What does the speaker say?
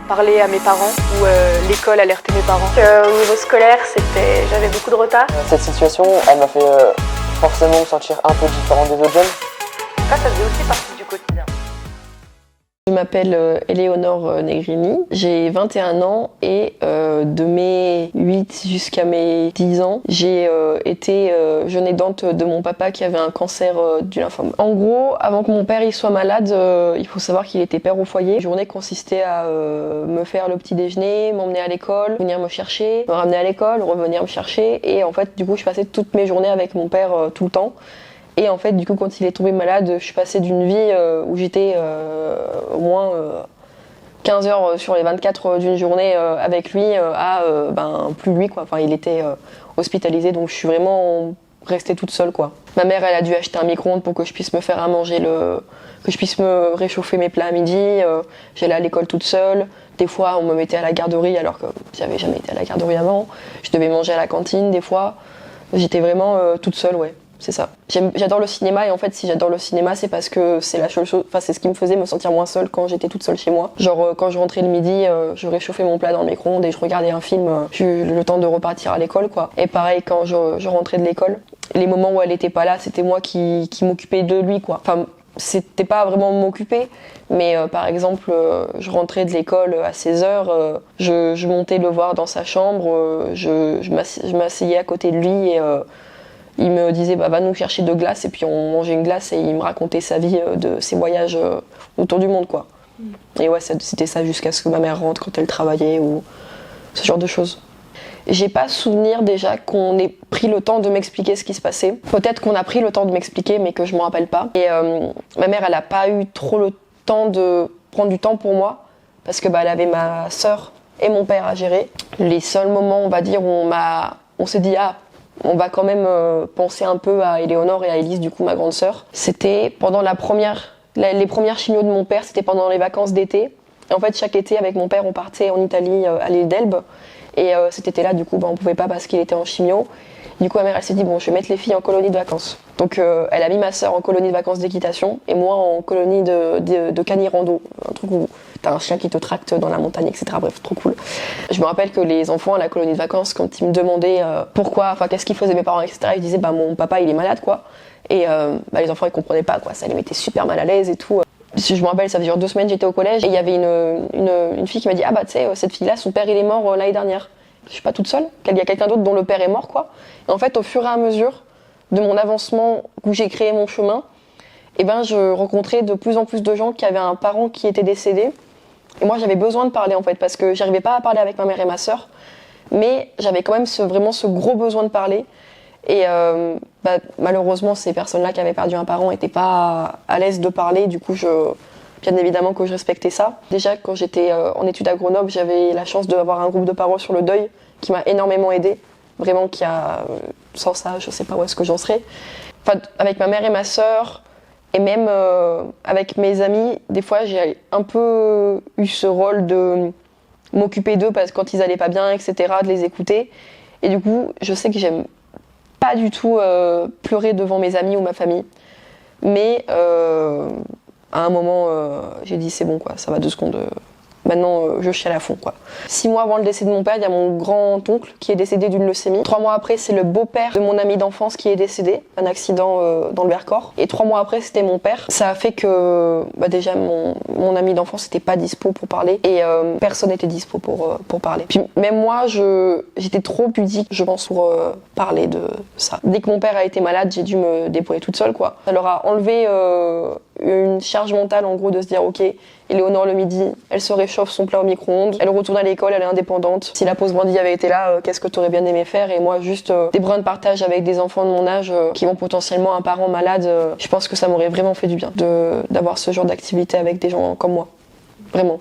parler à mes parents ou l'école alerter mes parents. Au niveau scolaire, j'avais beaucoup de retard. Cette situation, elle m'a fait forcément me sentir un peu différent des autres jeunes. Ça faisait aussi partie du quotidien. Je m'appelle Éléonore Negrini, j'ai 21 ans et de mes 8 jusqu'à mes 10 ans, j'ai été jeune aidante de mon papa qui avait un cancer du lymphome. En gros, avant que mon père il soit malade, il faut savoir qu'il était père au foyer. La journée consistait à me faire le petit déjeuner, m'emmener à l'école, venir me chercher, me ramener à l'école, revenir me chercher et en fait du coup je passais toutes mes journées avec mon père tout le temps. Et en fait, du coup, quand il est tombé malade, je suis passée d'une vie où j'étais au moins 15 heures sur les 24 d'une journée avec lui à plus lui, quoi. Enfin, il était hospitalisé, donc je suis vraiment restée toute seule, quoi. Ma mère, elle a dû acheter un micro-ondes pour que je puisse me faire à manger, que je puisse me réchauffer mes plats à midi. J'allais à l'école toute seule. Des fois, on me mettait à la garderie alors que j'avais jamais été à la garderie avant. Je devais manger à la cantine, des fois. J'étais vraiment toute seule, ouais. C'est ça. J'adore le cinéma et en fait si j'adore le cinéma c'est parce que c'est la seule chose, enfin c'est ce qui me faisait me sentir moins seule quand j'étais toute seule chez moi. Genre quand je rentrais le midi, je réchauffais mon plat dans le micro-ondes et je regardais un film, j'ai eu le temps de repartir à l'école quoi. Et pareil quand je rentrais de l'école, les moments où elle était pas là, c'était moi qui m'occupais de lui quoi. Enfin c'était pas vraiment m'occuper, mais par exemple je rentrais de l'école à 16h, je montais le voir dans sa chambre, je m'asseyais à côté de lui et il me disait va nous chercher de glace et puis on mangeait une glace et il me racontait sa vie de ses voyages autour du monde quoi. Et ouais c'était ça jusqu'à ce que ma mère rentre quand elle travaillait ou ce genre de choses. J'ai pas souvenir déjà qu'on ait pris le temps de m'expliquer ce qui se passait. Peut-être qu'on a pris le temps de m'expliquer mais que je m'en rappelle pas. Et ma mère elle a pas eu trop le temps de prendre du temps pour moi parce que elle avait ma sœur et mon père à gérer. Les seuls moments on va dire où on s'est dit on va quand même penser un peu à Éléonore et à Élise, du coup ma grande sœur. C'était pendant les premières chimios de mon père, c'était pendant les vacances d'été. Et en fait chaque été avec mon père on partait en Italie à l'île d'Elbe. Et cet été-là du coup on pouvait pas parce qu'il était en chimio. Du coup ma mère elle s'est dit bon je vais mettre les filles en colonie de vacances. Donc elle a mis ma sœur en colonie de vacances d'équitation et moi en colonie de canirando. Un truc où t'as un chien qui te tracte dans la montagne, etc. Bref, trop cool. Je me rappelle que les enfants à la colonie de vacances, quand ils me demandaient qu'est-ce qu'ils faisaient mes parents, etc., ils disaient mon papa il est malade quoi. Et les enfants ils comprenaient pas quoi, ça les mettait super mal à l'aise et tout. Je me rappelle, ça faisait genre 2 semaines j'étais au collège et il y avait une fille qui m'a dit tu sais cette fille-là son père il est mort l'année dernière. Je suis pas toute seule, il y a quelqu'un d'autre dont le père est mort quoi. Et en fait au fur et à mesure de mon avancement où j'ai créé mon chemin, je rencontrais de plus en plus de gens qui avaient un parent qui était décédé. Et moi j'avais besoin de parler en fait parce que j'arrivais pas à parler avec ma mère et ma sœur, mais j'avais quand même vraiment ce gros besoin de parler. Et malheureusement ces personnes-là qui avaient perdu un parent n'étaient pas à l'aise de parler, du coup bien évidemment que je respectais ça. Déjà quand j'étais en études à Grenoble, j'avais la chance d'avoir un groupe de parole sur le deuil qui m'a énormément aidée, vraiment sans ça je sais pas où est-ce que j'en serais. Enfin, avec ma mère et ma sœur, et même avec mes amis, des fois j'ai un peu eu ce rôle de m'occuper d'eux parce que quand ils allaient pas bien, etc., de les écouter. Et du coup, je sais que j'aime pas du tout pleurer devant mes amis ou ma famille. Mais à un moment, j'ai dit c'est bon quoi, ça va 2 secondes. Maintenant, je chiale à fond quoi. 6 mois avant le décès de mon père, il y a mon grand-oncle qui est décédé d'une leucémie. 3 mois après, c'est le beau-père de mon ami d'enfance qui est décédé, un accident dans le Vercors. Et 3 mois après, c'était mon père. Ça a fait que déjà mon ami d'enfance n'était pas dispo pour parler et personne n'était dispo pour parler. Puis même moi, j'étais trop pudique, je pense, pour parler de ça. Dès que mon père a été malade, j'ai dû me débrouiller toute seule quoi. Ça leur a enlevé une charge mentale en gros de se dire ok, Éléonore le midi, elle se réchauffe son plat au micro-ondes, elle retourne à l'école, elle est indépendante. Si la pause brindille avait été là, qu'est-ce que tu aurais bien aimé faire? Et moi juste des brins de partage avec des enfants de mon âge qui ont potentiellement un parent malade, je pense que ça m'aurait vraiment fait du bien d'avoir ce genre d'activité avec des gens comme moi. Vraiment.